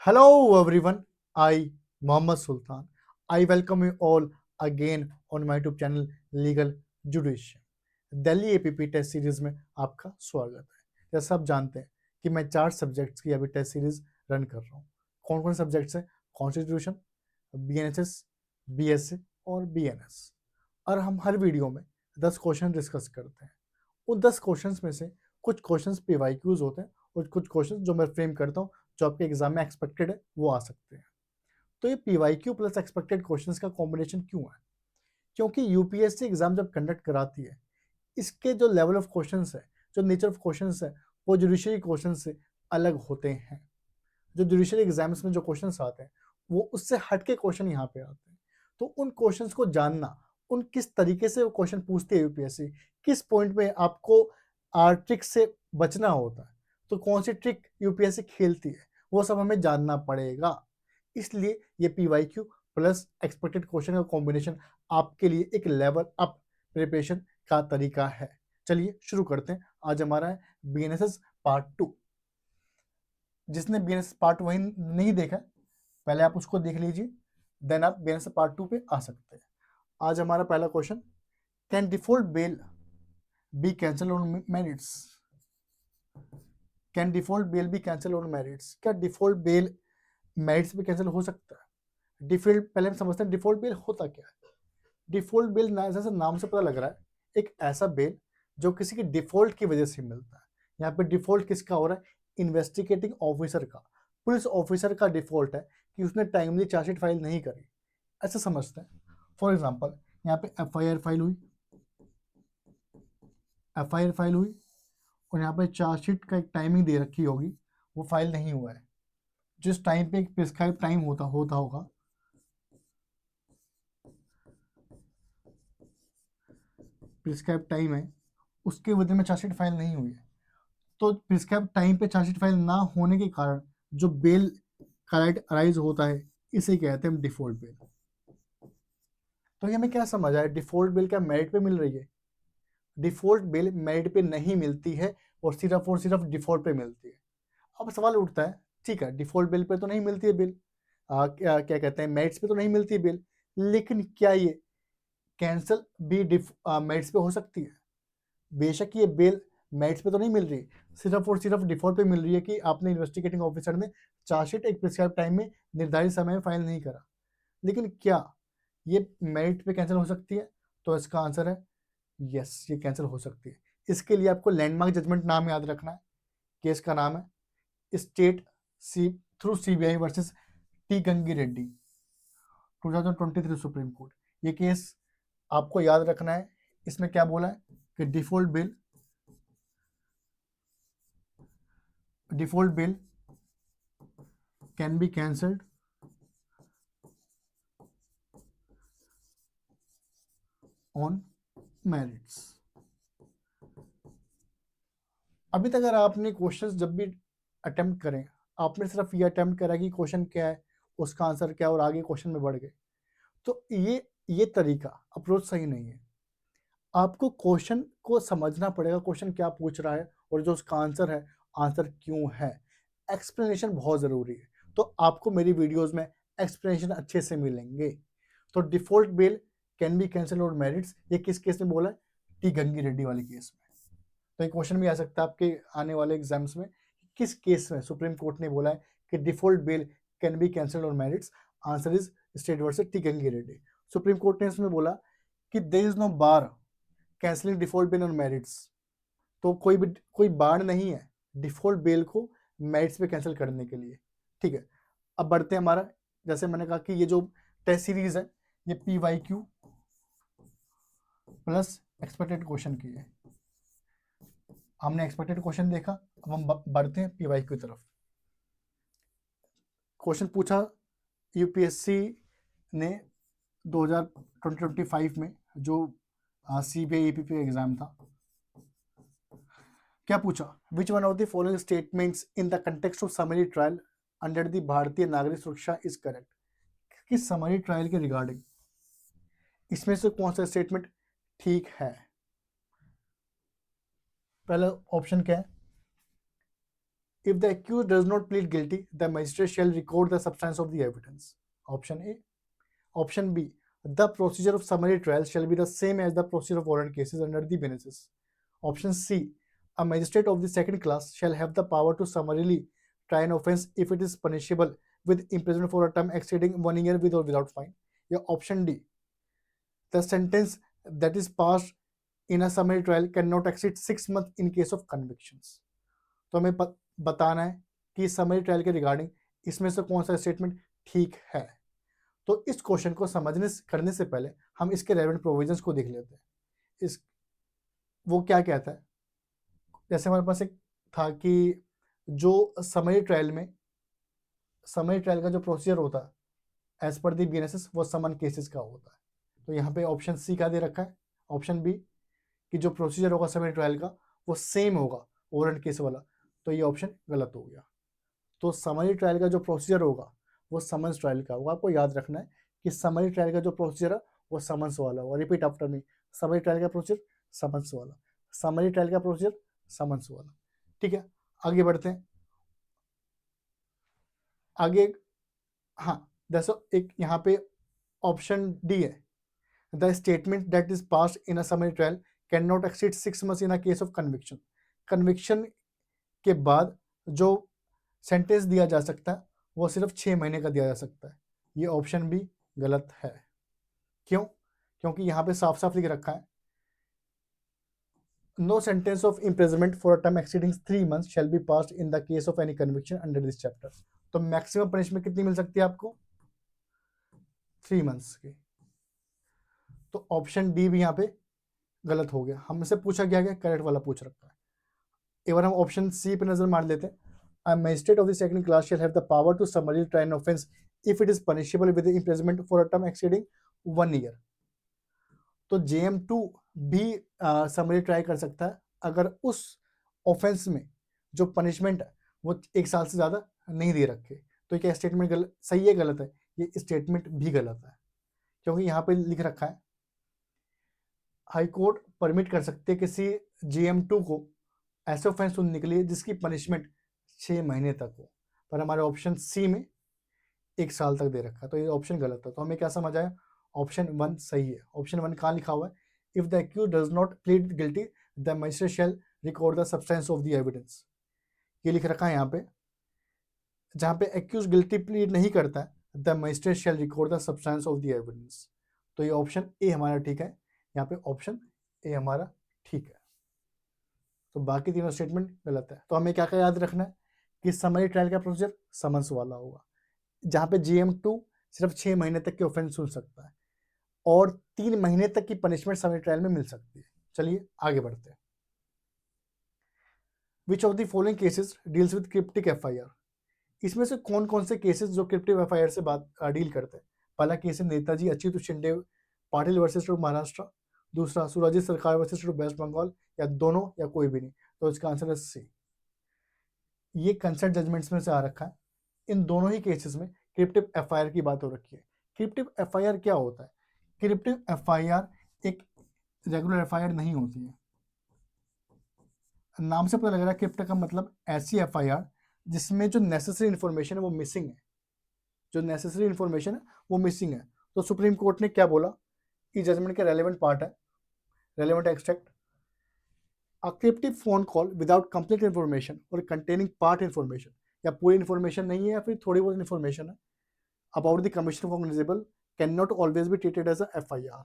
Hello everyone, I Mohammad Sultan. I welcome you all again on my YouTube channel Legal Judicia. Delhi APP test series में आपका स्वागत है। जैसा आप जानते हैं कि मैं 4 सब्जेक्ट्स की अभी टेस्ट सीरीज रन कर रहा हूँ। कौन कौन सब्जेक्ट्स हैं? कॉन्स्टिट्यूशन, बीएनएसएस, बीएसए और बीएनएस। और हम हर वीडियो में 10 क्वेश्चन डिस्कस करते हैं। उन 10 क्वेश्चंस में से कुछ क्वेश्चंस पीवाईक्यूज होते हैं और कुछ क्वेश्चंस जो मैं फ्रेम करता हूँ जो आपके एग्जाम में एक्सपेक्टेड है वो आ सकते हैं। तो ये पीवाईक्यू प्लस एक्सपेक्टेड क्वेश्चंस का कॉम्बिनेशन क्यों है? क्योंकि यूपीएससी एग्जाम जब कंडक्ट कराती है, इसके जो लेवल ऑफ क्वेश्चंस है, जो नेचर ऑफ क्वेश्चंस है, वो जुडिशरी क्वेश्चन से अलग होते हैं। जो जुडिशरी एग्जाम्स में जो क्वेश्चंस आते हैं वो उससे हटके क्वेश्चन यहाँ पे आते हैं। तो उन क्वेश्चंस को जानना, उन किस तरीके से वो क्वेश्चन पूछती है यूपीएससी, किस पॉइंट में आपको ट्रिक से बचना होता है, तो कौन सी ट्रिक यूपीएससी खेलती है, वो सब हमें जानना पड़ेगा। इसलिए ये पीवाईक्यू प्लस एक्सपेक्टेड क्वेश्चन का कॉम्बिनेशन आपके लिए एक लेवल अप प्रिपरेशन का तरीका है। चलिए शुरू करते हैं। आज हमारा है बीएनएसएस पार्ट 2। जिसने बीएनएस पार्ट 1 नहीं देखा पहले आप उसको देख लीजिए, देन आप बीएनएस पार्ट 2 पे आ सकते हैं। आज हमारा पहला question, can default bail be cancel on merits? Can default bail be cancel on merits? क्या डिफॉल्ट बेल मेरिट्स पे कैंसिल हो सकता है? डिफॉल्ट, पहले हम समझते हैं डिफॉल्ट बेल होता क्या है। डिफॉल्ट बेल जैसे नाम से पता लग रहा है, एक ऐसा बेल जो किसी की डिफॉल्ट की वजह से मिलता है। यहाँ पे डिफॉल्ट किसका हो रहा है? इन्वेस्टिगेटिंग ऑफिसर का, पुलिस ऑफिसर का डिफॉल्ट है कि उसने टाइमली चार्जशीट फाइल नहीं करी, ऐसा समझते हैं। फॉर एग्जाम्पल यहाँ पे एफआईआर फाइल हुई, और यहाँ पे चार्जशीट का एक टाइमिंग दे रखी होगी, वो फाइल नहीं हुआ है। जिस टाइम पे एक प्रिस्क्राइब टाइम होता होगा, प्रिस्क्राइब टाइम है, उसके वजह में चार्जशीट फाइल नहीं हुई है। तो प्रिस्क्राइब टाइम पे चार्जशीट फाइल ना होने के कारण जो बेल का राइट अराइज होता है, इसे कहते हैं डिफॉल्ट बेल। तो ये हमें क्या समझ आया? डिफॉल्ट बेल क्या मेरिट पे मिल रही है? डिफॉल्ट बेल मेरिट पे नहीं मिलती है और सिर्फ डिफॉल्ट पे मिलती है। अब सवाल उठता है, ठीक है डिफॉल्ट बेल पे तो नहीं मिलती है बेल, क्या कहते हैं, मेरिट्स पे तो नहीं मिलती है बेल, लेकिन क्या ये कैंसल भी मेरिट्स पे हो सकती है? बेशक ये बेल मेरिट्स पे तो नहीं मिल रही, सिर्फ डिफॉल्ट पे मिल रही है कि आपने इन्वेस्टिगेटिंग ऑफिसर ने चार्जशीट एक प्रिस्क्राइब टाइम में निर्धारित समय में फाइल नहीं करा, लेकिन क्या ये मेरिट पे कैंसिल हो सकती है? तो इसका आंसर है यस, ये कैंसिल हो सकती है। इसके लिए आपको लैंडमार्क जजमेंट नाम याद रखना है। केस का नाम है स्टेट सी through CBI versus T Gangi Reddy, 2023 supreme court. ये केस आपको याद रखना है। इसमें क्या बोला है कि default bail can be cancelled on merits. अभी तक अगर आपने क्वेश्चंस जब भी अटेम्प्ट करें, आपने सिर्फ ये अटेम्प्ट करा कि क्वेश्चन क्या है, उसका आंसर क्या है और आगे क्वेश्चन में बढ़ गए, तो ये तरीका अप्रोच सही नहीं है। आपको क्वेश्चन को समझना पड़ेगा, क्वेश्चन क्या पूछ रहा है और जो उसका आंसर है, आंसर क्यों है। एक्सप्लेनेशन बहुत ज़रूरी है, तो आपको मेरी वीडियोस में एक्सप्लेनेशन अच्छे से मिलेंगे। तो default bail can be cancel और मेरिट्स, ये किस केस में बोला है? टी गंगी रेड्डी वाले केस में। तो एक क्वेश्चन भी आ सकता है आपके आने वाले एग्जाम्स में, किस केस में सुप्रीम कोर्ट ने बोला है कि default bail can be cancel और merits? Answer is state versus T Gangi Reddy. Supreme court ने इसमें बोला कि there is no bar cancelling default bail on merits. तो कोई बार नहीं है डिफॉल्ट बेल को मेरिट्स पे कैंसिल करने के लिए। ठीक है, अब बढ़ते हैं हमारा, जैसे मैंने कहा कि ये जो टेस्ट सीरीज है ये पीवाईक्यू प्लस एक्सपेक्टेड क्वेश्चन की है। हमने एक्सपेक्टेड क्वेश्चन देखा, अब हम बढ़ते हैं पीवाईक्यू की तरफ। क्वेश्चन पूछा यूपीएससी ने 2025 में जो सीबीआई ईपीपी एग्जाम था, क्या पूछा? Which one of the following statements in the context of summary trial under the भारतीय नागरिक सुरक्षा इज करेक्ट? कि समरी ट्रायल के रिगार्डिंग इसमें से कौन सा स्टेटमेंट ठीक है? पहला ऑप्शन क्या है? If the accused does not plead guilty, the magistrate shall record the substance of the evidence. Option A. Option B. The procedure of summary trial shall be the same as the procedure of warrant cases under the benefices. Option C. A magistrate of the second class shall have the power to summarily try an offence if it is punishable with imprisonment for a term exceeding 1 year with or without fine. या option D. The sentence that is passed in a summary trial cannot exceed 6 months in case of convictions. तो हमें बताना है कि summary trial के regarding इसमें से कौन सा स्टेटमेंट ठीक है। तो इस क्वेश्चन को करने से पहले हम इसके रेलेवेंट प्रोविजंस को देख लेते हैं। वो क्या कहता है, जैसे हमारे पास एक था कि जो समरी ट्रायल का जो प्रोसीजर होता है एज पर दी बीएनएसएस वो समन केसेस का होता है। तो यहाँ पे ऑप्शन सी का दे रखा है, ऑप्शन बी कि जो प्रोसीजर होगा समरी ट्रायल का वो सेम होगा वारंट केस वाला, तो ये ऑप्शन गलत हो गया। तो समरी ट्रायल का जो प्रोसीजर होगा वो समन्स ट्रायल का होगा। आपको याद रखना है कि समरी ट्रायल का जो प्रोसीजर है वो समन्स वाला होगा। Repeat after me, summary trial का प्रोसीजर समन्स वाला, समरी ट्रायल का प्रोसीजर समन्स वाला। ठीक है, आगे बढ़ते हैं। आगे हाँ, जैसे एक यहाँ पे ऑप्शन डी है, the statement that is passed in a summary trial can not exceed 6 months in a case of conviction. Conviction के बाद जो सेंटेंस दिया जा सकता है वो सिर्फ 6 महीने का दिया जा सकता है। ये ऑप्शन भी गलत है। क्यों? क्योंकि यहाँ पे साफ साफ लिख रखा है no sentence of imprisonment for a term exceeding 3 months shall be passed in the case of any conviction under this chapter. तो मैक्सिमम पनिशमेंट कितनी मिल सकती है आपको? 3 months की। तो ऑप्शन डी भी यहाँ पे गलत हो गया। हमसे पूछा गया करेक्ट वाला पूछ रखा है। एक बार हम ऑप्शन सी पे नजर मार लेते हैं। A magistrate of the second class shall have the power to summarily try an offence if it is punishable with imprisonment for a term exceeding 1 year। तो JM2 भी समरी ट्राई कर सकता है अगर उस ऑफेंस में जो पनिशमेंट है वो 1 साल से ज़्यादा नहीं दे रखे। तो क्या स्टेटमेंट सही है गलत है? ये स्टेटमेंट भी गलत है, क्योंकि यहाँ पे लिख रखा है हाई कोर्ट परमिट कर सकते हैं किसी JM2 को ऐसे ऑफेंस सुनने के लिए जिसकी पनिशमेंट 6 महीने तक हो, पर हमारे ऑप्शन सी में 1 साल तक दे रखा है, तो ये ऑप्शन गलत है। तो हमें क्या समझ आया? ऑप्शन 1 सही है। ऑप्शन 1 कहाँ लिखा हुआ है? If the accuse does not plead guilty the magistrate shall record the substance of the evidence. ये लिख रखा है यहाँ पे, जहाँ पे एक्यूज गिल्टी प्लीड नहीं करता है the magistrate shall record the substance of the evidence. तो ये ऑप्शन ए हमारा ठीक है। यहाँ पे ऑप्शन ए हमारा ठीक है। तो बाकी तीनों स्टेटमेंट गलत है। तो हमें क्या क्या याद रखना है कि समरी ट्रायल का प्रोसीजर समन्स वाला होगा, जहाँ पे JM2 सिर्फ 6 महीने तक के ऑफेंस सुन सकता है और 3 महीने तक की पनिशमेंट समरी ट्रायल में मिल सकती है। चलिए आगे बढ़ते हैं। विच of the following cases deals with cryptic FIR। इसमें से कौन कौन से केसेस जो क्रिप्टिक FIR से बात डील करते हैं? पहला केस है नेताजी अच्युत शिंदे पाटिल वर्सेस महाराष्ट्र, दूसरा सुराजी सरकार वर्सेस वेस्ट बंगाल, या दोनों या कोई भी नहीं। तो इसका आंसर है सी। ये कंसेंट जजमेंट्स में से आ रखा है। इन दोनों ही केसेस में क्रिप्टिक FIR की बात हो रखी है। क्रिप्टिक FIR क्या होता है? क्रिप्टिक FIR एक रेगुलर FIR नहीं होती है। नाम से पता लग रहा है क्रिप्टिक का मतलब ऐसी FIR जिसमें जो नेसेसरी इन्फॉर्मेशन है वो मिसिंग है, जो नेसेसरी इन्फॉर्मेशन है वो मिसिंग है। तो सुप्रीम कोर्ट ने क्या बोला कि जजमेंट का रेलेवेंट पार्ट है, relevant extract, a cryptic phone call without complete information or containing part information, या पूरी इन्फॉर्मेशन नहीं है या फिर थोड़ी बहुत इन्फॉर्मेशन है about the commission of cognizable cannot always be treated as a FIR।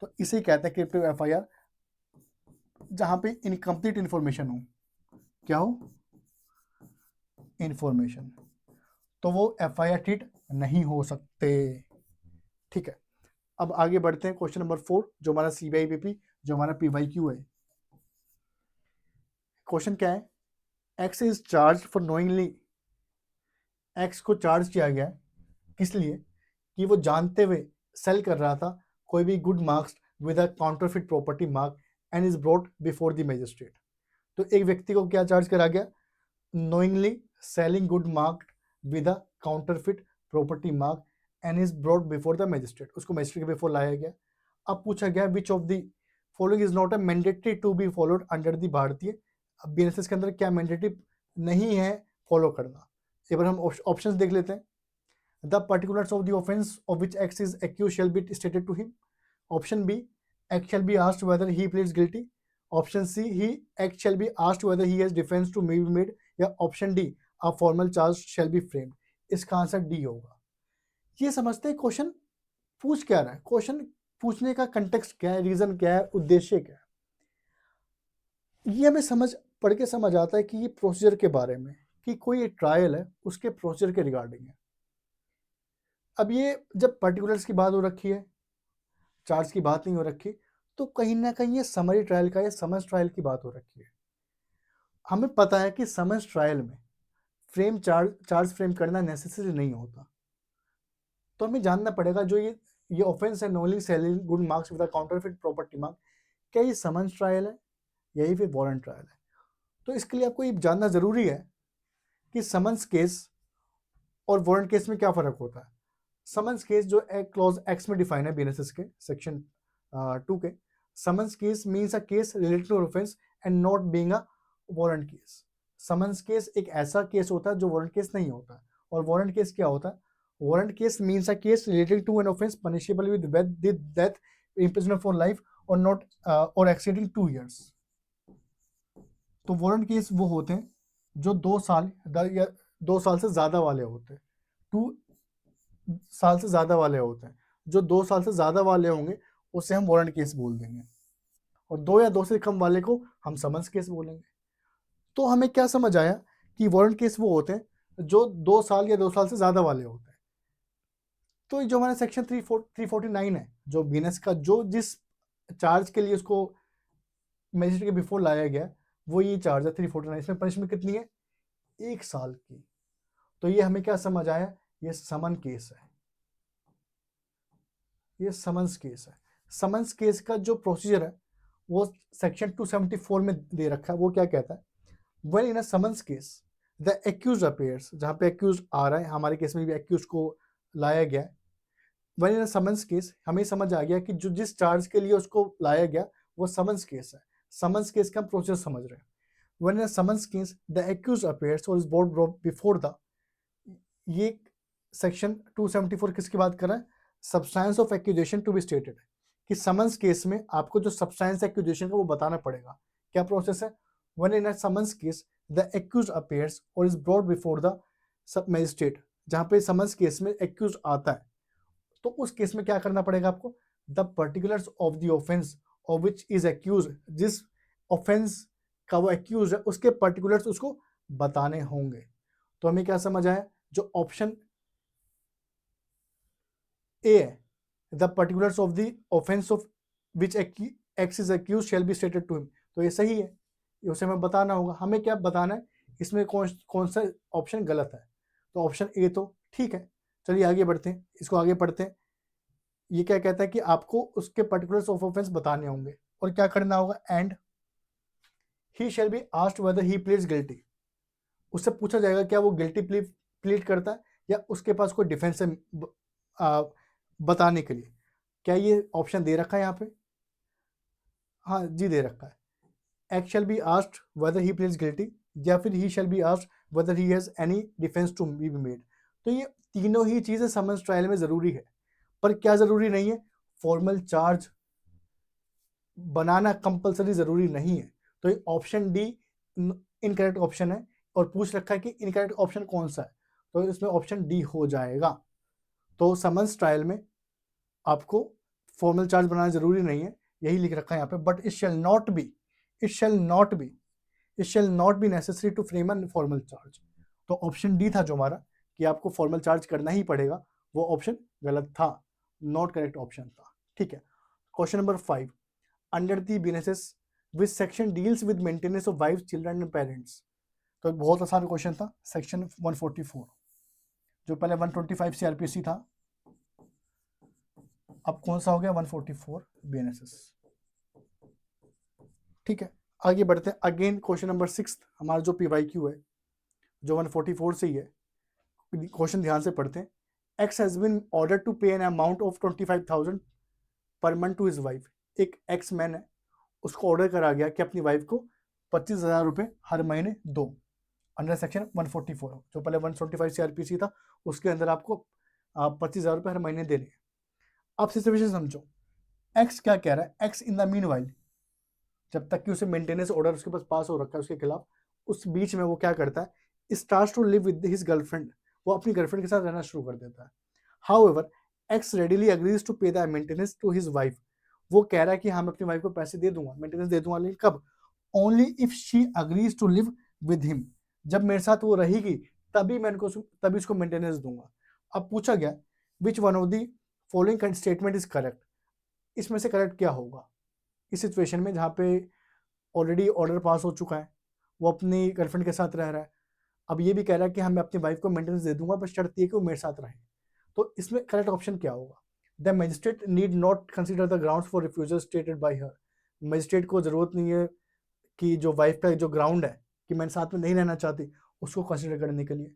तो इसे कहते हैं क्रिप्टिक FIR, जहां पे इनकम्प्लीट इन्फॉर्मेशन हो। क्या हो? इन्फॉर्मेशन, तो वो FIR ट्रीट नहीं हो सकते। ठीक है, अब आगे बढ़ते हैं। क्वेश्चन नंबर 4 जो हमारा CBI-BP जो हमारा PYQ है। क्वेश्चन क्या है? X is charge for knowingly, x को चार्ज किया गया है किस लिए? कि वो जानते हुए सेल कर रहा था कोई भी good marks with a counterfeit property mark and is brought before the magistrate. तो एक व्यक्ति को क्या चार्ज करा गया? Knowingly selling good mark with a counterfeit property mark and is brought before the magistrate. उसको मजिस्ट्रेट के बिफोर लाया गया। अब पूछा गया which of the following is not a mandatory to be followed under the Bharatiya BNSS के अंदर क्या मैंडेटरी नहीं है फॉलो करना। एक बार हम ऑप्शंस देख लेते हैं। The particulars of the offence of which X is accused shall be stated to him. Option B, X shall be asked whether he pleads guilty. Option C, he act shall be asked whether he has defence to be made. या option D, a formal charge shall be framed. इसका answer D होगा। ये समझते हैं question पूछ क्या रहा है, क्वेश्चन पूछने का कंटेक्स्ट क्या है, रीजन क्या है, उद्देश्य क्या है। ये हमें पढ़ के समझ आता है कि ये प्रोसीजर के बारे में, कि कोई एक ट्रायल है उसके प्रोसीजर के रिगार्डिंग है। अब ये जब पर्टिकुलर्स की बात हो रखी है, चार्ज की बात नहीं हो रखी, तो कहीं ना कहीं ये समरी ट्रायल का या समन्स ट्रायल की बात हो रखी है। हमें पता है कि समन्स ट्रायल में चार्ज फ्रेम करना नेसेसरी नहीं होता। तो हमें जानना पड़ेगा जो ये ऑफेंस है, knowingly selling good marks with counterfeit property mark, क्या ये समन्स ट्रायल है यही फिर वारंट ट्रायल है। तो इसके लिए आपको ये जानना जरूरी है कि समन्स केस और वारंट केस में क्या फर्क होता है। समन्स केस जो क्लॉज एक्स में डिफाइन है बीएनएसएस के सेक्शन 2 के, summons case means a case related to offence and not being a warrant case. Summons case एक ऐसा केस होता है जो वारंट केस नहीं होता। और वारंट केस क्या होता है? Warrant case means a case related to an offence punishable with death, imprisonment for life और नॉट और एक्सीडिंग 2 years। तो वारंट केस वो होते हैं जो 2 साल या 2 साल से ज्यादा वाले होते हैं। 2 साल से ज्यादा वाले होते हैं। जो 2 साल से ज्यादा वाले होंगे उसे हम वारंट केस बोल देंगे, और 2 या 2 से कम वाले को हम समन्स केस बोलेंगे। तो हमें क्या समझ आया कि वारंट केस वो होते हैं जो 2 साल या 2 साल से ज्यादा वाले होते हैं। तो जो हमारा सेक्शन 349 है, जो बीएनएस का जो जिस चार्ज के लिए उसको मजिस्ट्रेट के बिफोर लाया गया, वो ये चार्ज है 349। इसमें पनिशमेंट कितनी है? 1 साल की। तो ये हमें क्या समझ आया? ये समन केस है, ये समन्स केस है। समन्स केस का जो प्रोसीजर है वो सेक्शन 274 में दे रखा है। वो क्या कहता है? When in a summons case the accused appears, जहां पे एक्यूज आ रहा है, हमारे केस में भी एक्यूज को लाया गया है। When in a summons case, हमें समझ आ गया कि जो जिस चार्ज के लिए उसको लाया गया वो समन्स केस है। समन्स केस का प्रोसेस समझ रहे हैं। When in a summons case the accused appears और इज ब्रॉट बिफोर द, ये सेक्शन 274 किसकी बात कर रहा है? Substance of accusation to be stated, कि समन्स केस में आपको जो सब्सटेंस एक्यूजेशन का वो बताना पड़ेगा। क्या प्रोसेस है? When in a summons case the accused appears और is brought before the sub magistrate, जहां पे समन्स केस में एक्यूज आता है, तो उस केस में क्या करना पड़ेगा आपको? The particulars of the offence of which is accuse, जिस ऑफेंस का वो एक्यूज है उसके पर्टिकुलर्स उसको बताने होंगे। तो हमें क्या समझ आया? जो ऑप्शन ए है, the particulars of the offence of which X is accused shall be stated to him, तो ये सही है, ये उसे हमें बताना होगा। हमें क्या बताना है? इसमें कौन सा ऑप्शन गलत है? तो ऑप्शन ए तो ठीक है। चलिए आगे बढ़ते हैं, इसको आगे पढ़ते हैं। ये क्या कहता है कि आपको उसके पर्टिकुलर्स ऑफ ऑफेंस बताने होंगे और क्या करना होगा? And he shall be asked whether he pleads guilty. उससे पूछा जाएगा क्या वो गिल्टी प्लीड करता है या उसके पास कोई डिफेंस है बताने के लिए। क्या ये ऑप्शन दे रखा है यहाँ पे? हाँ जी, दे रखा है। X shall be asked whether he pleads guilty, या फिर he shall be asked whether he has any defence to be made. तो ये तीनों ही चीजें समन्स ट्रायल में जरूरी है, पर क्या जरूरी नहीं है? फॉर्मल चार्ज बनाना कंपलसरी जरूरी नहीं है। तो ये ऑप्शन डी इनकरेक्ट ऑप्शन है, और पूछ रखा है कि इनकरेक्ट ऑप्शन कौन सा है, तो इसमें ऑप्शन डी हो जाएगा। तो समन्स ट्रायल में आपको फॉर्मल चार्ज बनाना जरूरी नहीं है, यही लिख रखा है यहाँ पे। But it shall not be necessary to frame a formal charge. तो ऑप्शन डी था जो हमारा, कि आपको फॉर्मल चार्ज करना ही पड़ेगा, वो ऑप्शन गलत था, नॉट करेक्ट ऑप्शन था। ठीक है। Question number 5, under the BNSS which section deals with maintenance of wife, children and parents. तो बहुत आसान क्वेश्चन था, सेक्शन 144, जो पहले 125 सीआरपीसी था, अब कौन सा हो गया? 144 बीएनएसएस। ठीक है, आगे बढ़ते हैं। अगेन क्वेश्चन नंबर 6 हमारा जो पीवाईक्यू है, जो 144 से ही है। क्वेश्चन ध्यान से पढ़ते हैं। X has been order to pay an amount of 25,000 per month to his wife. एक एक्स मैन है, उसको ऑर्डर करा गया कि अपनी वाइफ को 25,000 रुपये हर महीने दो। अंडर सेक्शन 144, जो पहले 125 सीआरपीसी था उसके अंदर आपको 25,000 रुपये हर महीने देने हैं। अब सिचुएशन समझो, एक्स क्या कह रहा है, x in the mean while, जब तक कि उसे मेंटेनेंस ऑर्डर उसके पास हो रखा है उसके खिलाफ, उस बीच में वो क्या करता है, starts to live with his girlfriend, वो अपनी गर्लफ्रेंड के साथ रहना शुरू कर देता है। However X readily agrees to pay the maintenance to his wife, वो कह रहा है कि हाँ मैं अपनी वाइफ को पैसे दे दूंगा, मेंटेनेंस दे दूंगा, लेकिन कब, only if she agrees to live with him, जब मेरे साथ वो रहेगी तभी मैं तभी उसको मेंटेनेंस दूंगा। अब पूछा गया which one of the following statement is correct, इसमें से करेक्ट क्या होगा इस सिचुएशन में जहाँ पे ऑलरेडी ऑर्डर पास हो चुका है, वो अपनी गर्लफ्रेंड के साथ रह रहा है, अब ये भी कह रहा है कि हाँ मैं अपनी वाइफ को मेंटेनेंस दे दूंगा, बस शर्त ये कि वो मेरे साथ रहे। तो इसमें करेक्ट ऑप्शन क्या होगा, the magistrate need not consider the grounds for refusal stated by her, magistrate को जरूरत नहीं है कि जो वाइफ का जो ग्राउंड है कि मैं साथ में नहीं रहना चाहती उसको कंसिडर करने के लिए।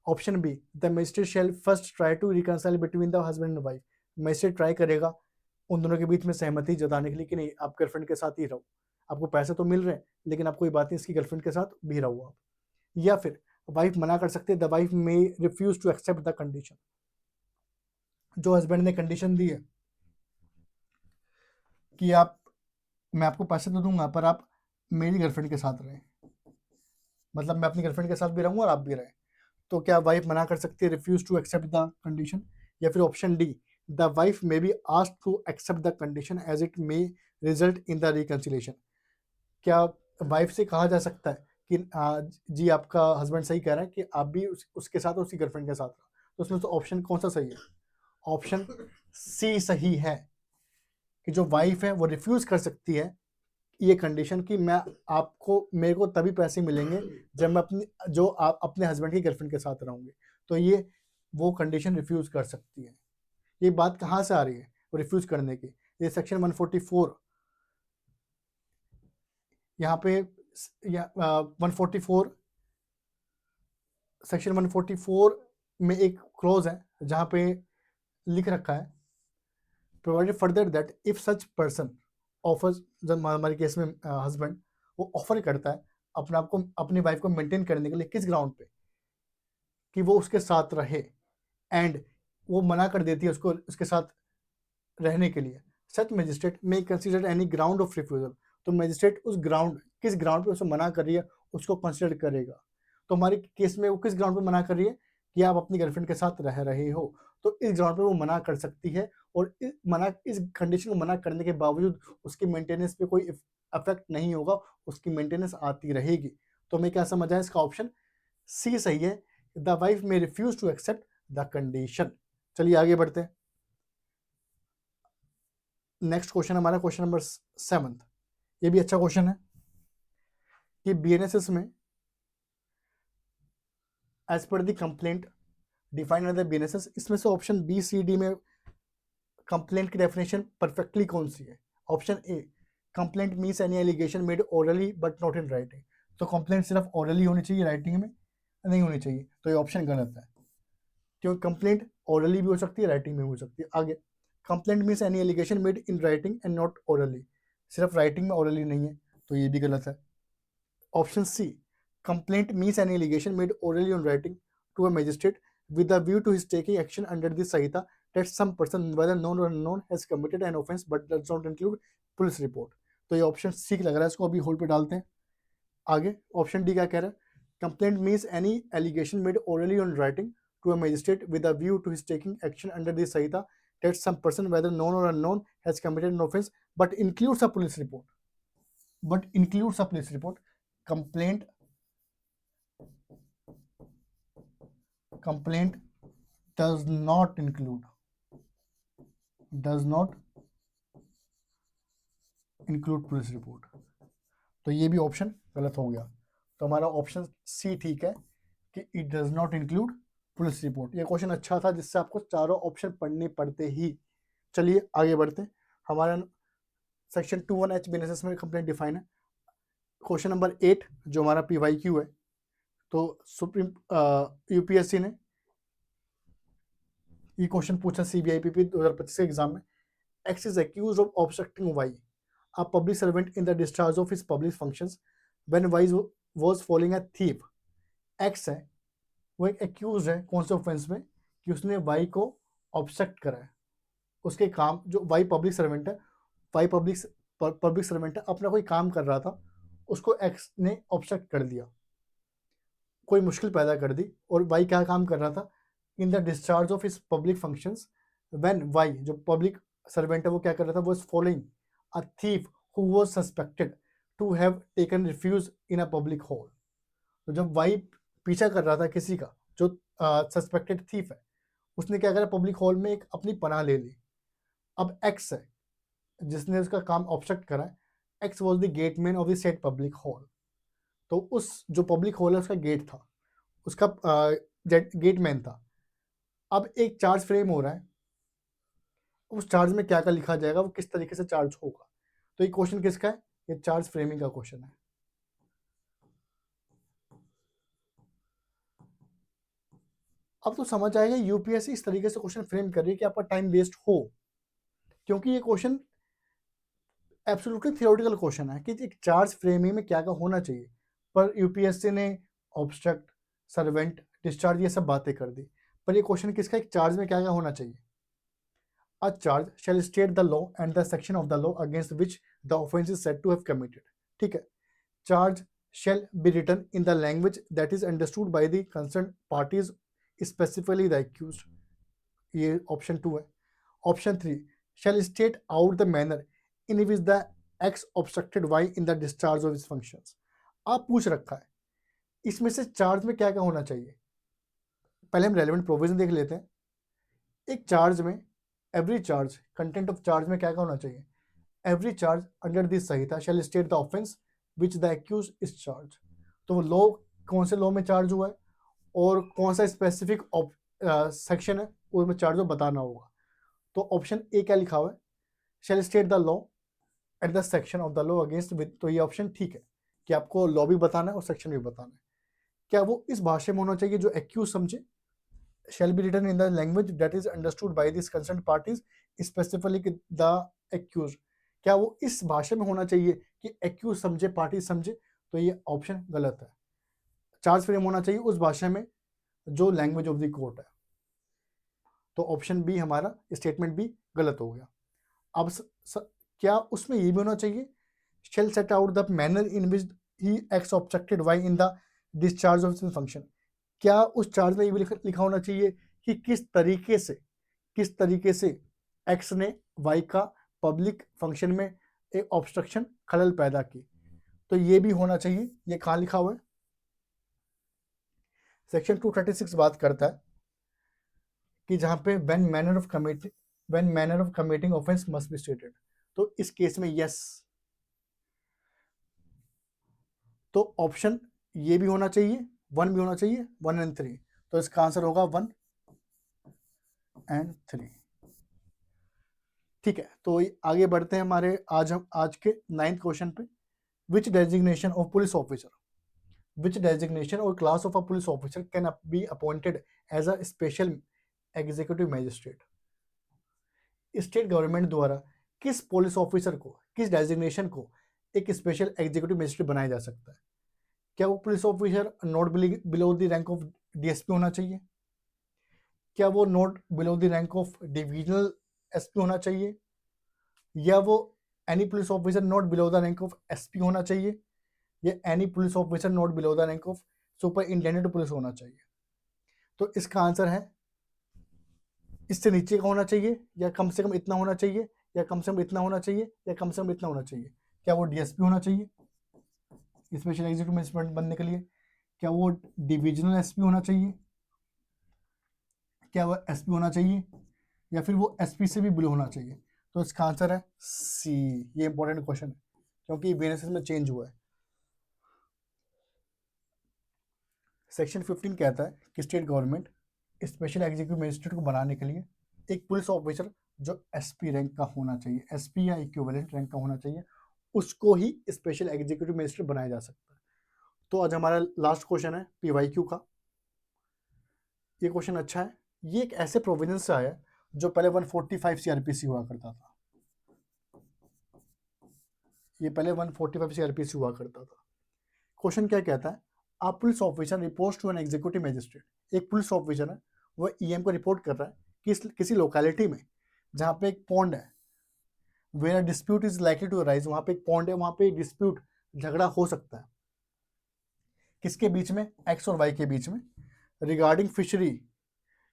Option B, the magistrate shall first try to reconcile between the husband and wife, magistrate try करेगा उन दोनों के बीच में सहमति जताने के लिए कि नहीं आप गर्लफ्रेंड के साथ ही रहो, आपको पैसे तो मिल रहे हैं लेकिन आप कोई बात नहीं इसकी गर्लफ्रेंड के साथ भी रहो आप। या फिर वाइफ मना कर सकते हैं, the wife may refuse to accept the condition, जो हस्बैंड ने कंडीशन दी है कि आप, मैं आपको पैसे तो दूंगा पर आप मेरी गर्लफ्रेंड के साथ रहें, मतलब मैं अपनी गर्लफ्रेंड के साथ भी रहूंगा और आप भी रहें, तो क्या वाइफ मना कर सकती है, refuse to accept the condition. या फिर option D, the wife may be asked to accept the condition as it may result in the reconciliation, क्या वाइफ से कहा जा सकता है कि जी आपका हस्बैंड सही कह रहा है कि आप भी उसके साथ उसकी गर्लफ्रेंड के साथ रहो, तो उसमें तो ऑप्शन कौन सा सही है, ऑप्शन सी सही है कि जो वाइफ है वो रिफ्यूज कर सकती है ये कंडीशन कि मैं आपको, मेरे को तभी पैसे मिलेंगे जब मैं आप अपने हस्बैंड की गर्लफ्रेंड के साथ रहूंगी, तो ये वो कंडीशन रिफ्यूज कर सकती है। ये बात कहाँ से आ रही है रिफ्यूज करने की, ये सेक्शन 144 यहाँ पे 144 सेक्शन 144 में एक क्लॉज है जहाँ पे लिख रखा है, provided further that if such person offers, जब हमारे केस में हस्बैंड वो ऑफर करता है अपने आप को, अपनी वाइफ को मेंटेन करने के लिए, किस ग्राउंड पे, कि वो उसके साथ रहे, एंड वो मना कर देती है उसको उसके साथ रहने के लिए, सच मजिस्ट्रेट में consider any ground of refusal, तो मजिस्ट्रेट उस ग्राउंड, किस ग्राउंड पे उसे मना कर रही है उसको कंसिडर करेगा। तो हमारे केस में वो किस ग्राउंड पे मना कर रही है कि आप अपनी गर्लफ्रेंड के साथ रह रहे हो, तो इस ग्राउंड पे वो मना कर सकती है, और इस कंडीशन को मना करने के बावजूद उसकी मेंटेनेंस पे कोई इफेक्ट नहीं होगा, उसकी मेंटेनेंस आती रहेगी। तो हमें क्या समझ आया, इसका ऑप्शन सी सही है, the wife may refuse to accept the condition. चलिए आगे बढ़ते हैं, नेक्स्ट क्वेश्चन हमारा क्वेश्चन नंबर 7, ये भी अच्छा क्वेश्चन है कि बीएनएसएस में as per the complaint defined under BNSS, इसमें से ऑप्शन बी सी डी में कंप्लेंट की डेफिनेशन परफेक्टली कौन सी है। Option A, complaint means any allegation made orally but not in writing, तो कंप्लेंट सिर्फ ओरली होनी चाहिए, राइटिंग में नहीं होनी चाहिए, तो ये ऑप्शन गलत है, क्योंकि कंप्लेंट ओरली भी हो सकती है, राइटिंग में हो सकती है। आगे, complaint means any allegation made in writing and not orally, सिर्फ राइटिंग में ओरली नहीं है, तो ये भी गलत है। Option C, complaint means any allegation made orally on writing to a magistrate with a view to his taking action under the Sahita that some person, whether known or unknown, has committed an offense but does not include police report, तो ये option C लग रहा है, इसको अभी hold पे डालते हैं। आगे ऑप्शन डी क्या कह रहा है, complaint means any allegation made orally on writing to a magistrate with a view to his taking action under the Sahita that some person, whether known or unknown, has committed an offense but includes a police report, complaint does not include police report, तो ये भी option गलत हो गया, तो हमारा option C ठीक है कि it does not include police report. ये क्वेश्चन अच्छा था जिससे आपको चारों ऑप्शन पढ़ने पड़ते ही। चलिए आगे बढ़ते हैं, हमारा सेक्शन 21H बीएनएसएस में कंप्लेंट डिफाइन है। क्वेश्चन नंबर 8 जो हमारा PYQ है, तो सुप्रीम यूपीएससी ने ये क्वेश्चन पूछा CBIPP 2025 के एग्जाम में, X is accused of obstructing Y, a public servant in the discharge of his public functions, when Y was following a thief x है वो एक एक्यूज है कौन से ऑफेंस में कि उसने वाई को ऑब्स्ट्रक्ट करा है, उसके काम जो वाई पब्लिक सर्वेंट है, वाई पब्लिक सर्वेंट है, अपना कोई काम कर रहा था, उसको एक्स ने ऑब्स्ट्रक्ट कर दिया, कोई मुश्किल पैदा कर दी। और वाई क्या काम कर रहा था, in the discharge of his public functions, when Y जो पब्लिक सर्वेंट है वो क्या कर रहा था, वो following a thief who was suspected to have taken refuge in a public hall. तो जब वाई पीछा कर रहा था किसी का जो सस्पेक्टेड थीफ है, उसने क्या करा, पब्लिक हॉल में एक अपनी पनाह ले ली। अब एक्स है जिसने उसका काम ऑब्स्ट्रक्ट करा है, x was the gateman of the set public hall. तो उस जो पब्लिक हॉल है उसका गेट था, उसका गेटमैन था। अब एक चार्ज फ्रेम हो रहा है, उस चार्ज में क्या क्या लिखा जाएगा, वो किस तरीके से चार्ज होगा। तो ये क्वेश्चन किसका है, ये चार्ज फ्रेमिंग का क्वेश्चन है। अब तो समझ आएगा यूपीएससी इस तरीके से क्वेश्चन फ्रेम कर रही है कि आपका टाइम वेस्ट हो, क्योंकि ये क्वेश्चन एब्सोल्युटली थियोरेटिकल क्वेश्चन है कि एक चार्ज फ्रेमिंग में क्या क्या होना चाहिए, पर यूपीएससी ने ऑब्स्ट्रक्ट, सर्वेंट, डिस्चार्ज ये सब बातें कर दी। पर ये क्वेश्चन किसका, एक चार्ज में क्या क्या होना चाहिए। A charge shall state the law and the section of the law against which the offence is said to have committed. ठीक है, charge shall be written in the language that is understood by the concerned parties, specifically the accused। ये option 2 है। Option 3 shall state out the manner in which the x obstructed y in the discharge of its functions। आप पूछ रखा है इसमें से charge में क्या क्या होना चाहिए। पहले हम रेलेवेंट प्रोविजन देख लेते हैं। एक चार्ज में every charge, content of charge में क्या क्या होना चाहिए, every charge under this Sanhita shall state the offence which the accuse is charge. तो वो लॉ कौन से लॉ में चार्ज हुआ है और कौन सा स्पेसिफिक सेक्शन है उसमें चार्ज हो बताना होगा। तो ऑप्शन ए क्या लिखा हुआ है, shall state the law at the section of the law against with. तो ये ऑप्शन ठीक है कि आपको लॉ भी बताना है और सेक्शन भी बताना है। क्या वो इस भाषा में होना चाहिए जो एक्यूज समझे, shall be written in the language that is understood by these concerned parties, specifically the accused। क्या वो इस भाषा में होना चाहिए कि एक्यूज समझे, पार्टी समझे। तो ये ऑप्शन गलत है। चार्ज फ्रेम होना चाहिए उस भाषा में जो लैंग्वेज ऑफ द कोर्ट है। तो ऑप्शन बी हमारा स्टेटमेंट भी गलत हो गया। अब क्या उसमें ये भी होना चाहिए, shall set out the manner in which he acts obstructed y in the discharge of his function। क्या उस चार्ज में ये भी लिखा होना चाहिए कि किस तरीके से एक्स ने वाई का पब्लिक फंक्शन में एक ऑब्स्ट्रक्शन, खलल पैदा की। तो ये भी होना चाहिए। ये कहाँ लिखा हुआ है, सेक्शन 236 बात करता है कि जहां पे when manner of committing offence must be stated. तो इस केस में यस, तो ऑप्शन ये भी होना चाहिए, 1 भी होना चाहिए, 1 एंड 3। तो इसका आंसर होगा 1 एंड 3। ठीक है, तो आगे बढ़ते हैं हमारे आज के 9th क्वेश्चन पे। Which designation of police officer, which designation और class of a police officer can be appointed as a special executive magistrate. State government द्वारा किस पुलिस ऑफिसर को, किस डेजिग्नेशन को एक स्पेशल एग्जीक्यूटिव मैजिस्ट्रेट बनाया जा सकता है। क्या वो police officer not below the rank of DSP होना चाहिए, क्या वो not below the rank of divisional SP होना चाहिए, या वो any police officer not below the rank of SP होना चाहिए, या any police officer not below the rank of superintendent police होना चाहिए। तो इसका आंसर है इससे नीचे का होना चाहिए, या कम से कम इतना होना चाहिए, या कम से कम इतना होना चाहिए, या कम से कम इतना होना चाहिए। क्या वो डीएसपी होना चाहिए स्पेशल एग्जीक्यूटिव मैजिस्ट्रेट बनने के लिए, क्या वो डिविजनल एसपी होना चाहिए, क्या वो एसपी होना चाहिए, या फिर वो एसपी से भी बिलो होना चाहिए। तो इसका आंसर है सी। ये इंपॉर्टेंट क्वेश्चन है क्योंकि बीएनएसएस में चेंज हुआ है। सेक्शन 15 कहता है कि state government special executive magistrate को बनाने के लिए एक पुलिस ऑफिसर जो एसपी रैंक का होना चाहिए, एसपी या इक्विवेलेंट रैंक का होना चाहिए, उसको ही स्पेशल एग्जीक्यूटिव मजिस्ट्रेट बनाया जा सकता है। तो आज हमारा लास्ट क्वेश्चन है पीवाईक्यू का। ये क्वेश्चन अच्छा है। ये एक ऐसे प्रोविजन से आया जो पहले 145 सीआरपीसी हुआ करता था। ये पहले 145 सीआरपीसी हुआ करता था। क्वेश्चन क्या कहता है, A police officer reports to an executive magistrate, एक पुलिस ऑफिसर है वो ईएम को रिपोर्ट कर रहा है कि किसी लोकेलिटी में जहाँ पे एक पॉन्ड है, where dispute is likely to arise, वहाँ पे एक पॉन्ड है, वहाँ पे डिस्प्यूट झगड़ा हो सकता है किसके बीच में, एक्स और वाई के बीच में, रिगार्डिंग फिशरी,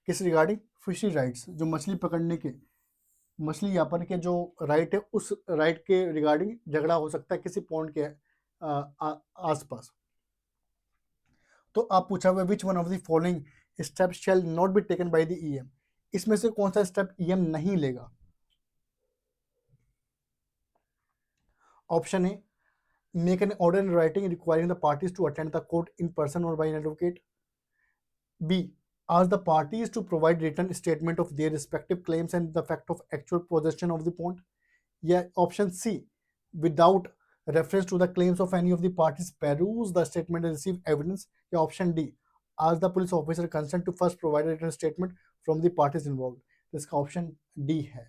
किस रिगार्डिंग फिशरी राइट्स, जो मछली पकड़ने के, मछली यापन के जो राइट है उस राइट के रिगार्डिंग झगड़ा हो सकता है किसी पॉन्ड के आसपास। तो आप पूछा हुआ which one of the following step shell not be taken by the EM, इसमें से कौन सा स्टेप ईएम नहीं लेगा। Option A, make an order in writing requiring the parties to attend the court in person or by an advocate. B, ask the parties to provide written statement of their respective claims and the fact of actual possession of the pond. Yeah, option C, without reference to the claims of any of the parties, peruse the statement and receive evidence. Yeah, option D, ask the police officer consent to first provide a written statement from the parties involved. इसका option D है।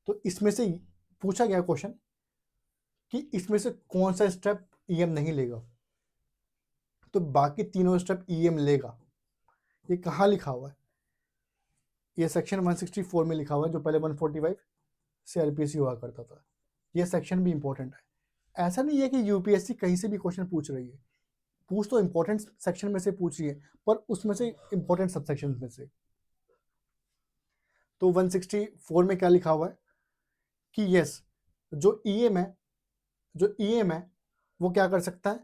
तो इसमें से पूछा गया question कि इसमें से कौन सा स्टेप ईएम नहीं लेगा, तो बाकी तीनों स्टेप ईएम लेगा। ये कहाँ लिखा हुआ है, ये सेक्शन 164 में लिखा हुआ है, जो पहले 145 सीआरपीसी हुआ करता था। ये सेक्शन भी इंपॉर्टेंट है, ऐसा नहीं है कि यूपीएससी कहीं से भी क्वेश्चन पूछ रही है, पूछ तो इंपॉर्टेंट सेक्शन में से पूछ रही है, पर उसमें से इंपॉर्टेंट सब सेक्शन में से। तो 164 में क्या लिखा हुआ है कि यस, जो ईएम है वो क्या कर सकता है,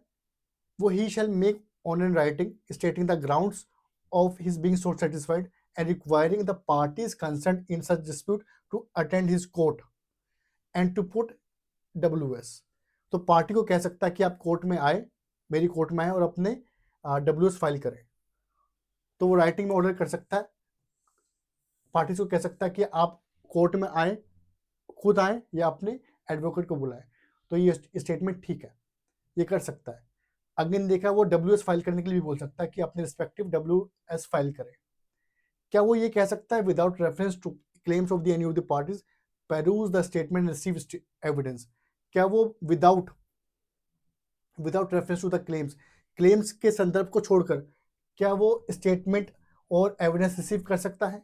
वो he shall make on an writing stating the grounds of his being so satisfied and requiring the parties concerned in such dispute to attend his court and to put WS। तो party को कह सकता है कि आप court में आए, मेरी कोर्ट में आए और अपने WS फाइल करें। तो वो राइटिंग में ऑर्डर कर सकता है, पार्टी को कह सकता है कि आप कोर्ट में आए, खुद आए या अपने एडवोकेट को बुलाए। तो ये स्टेटमेंट ठीक है, ये कर सकता है। अगेन देखा, वो WS फाइल करने के लिए भी बोल सकता है कि अपने रिस्पेक्टिव WS फाइल करें। क्या वो ये कह सकता है without reference to claims of the any of the parties peruse the statement and receive evidence? क्या वो without reference to the claims के संदर्भ को छोड़कर क्या वो स्टेटमेंट और एविडेंस रिसीव कर सकता है?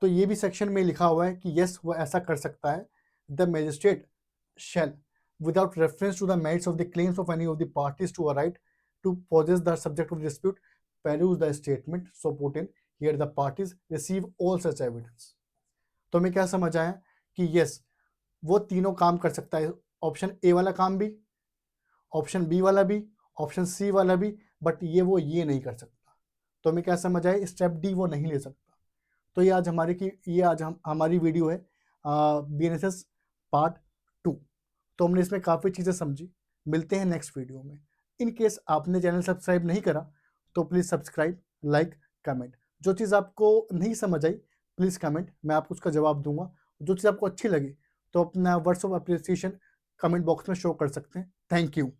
तो ये भी सेक्शन में लिखा हुआ है कि यस, वो ऐसा कर सकता है। The magistrate shall, without reference to the merits of the claims of any of the parties to a right to possess the subject of the dispute, peruse the statement so put in here the parties receive all such evidence। तो हमें क्या समझ आया कि yes, वो तीनों काम कर सकता है, ऑप्शन ए वाला काम भी, ऑप्शन बी वाला भी, ऑप्शन सी वाला भी, बट ये नहीं कर सकता। तो हमें क्या समझ आया, स्टेप डी वो नहीं ले सकता। तो ये आज हमारी वीडियो है BNSS पार्ट 2। तो हमने इसमें काफ़ी चीज़ें समझी। मिलते हैं नेक्स्ट वीडियो में। इन केस आपने चैनल सब्सक्राइब नहीं करा तो प्लीज़ सब्सक्राइब, लाइक, कमेंट। जो चीज़ आपको नहीं समझ आई प्लीज़ कमेंट, मैं आपको उसका जवाब दूंगा। जो चीज़ आपको अच्छी लगी तो अपना words of appreciation comment box में शो कर सकते हैं। Thank you.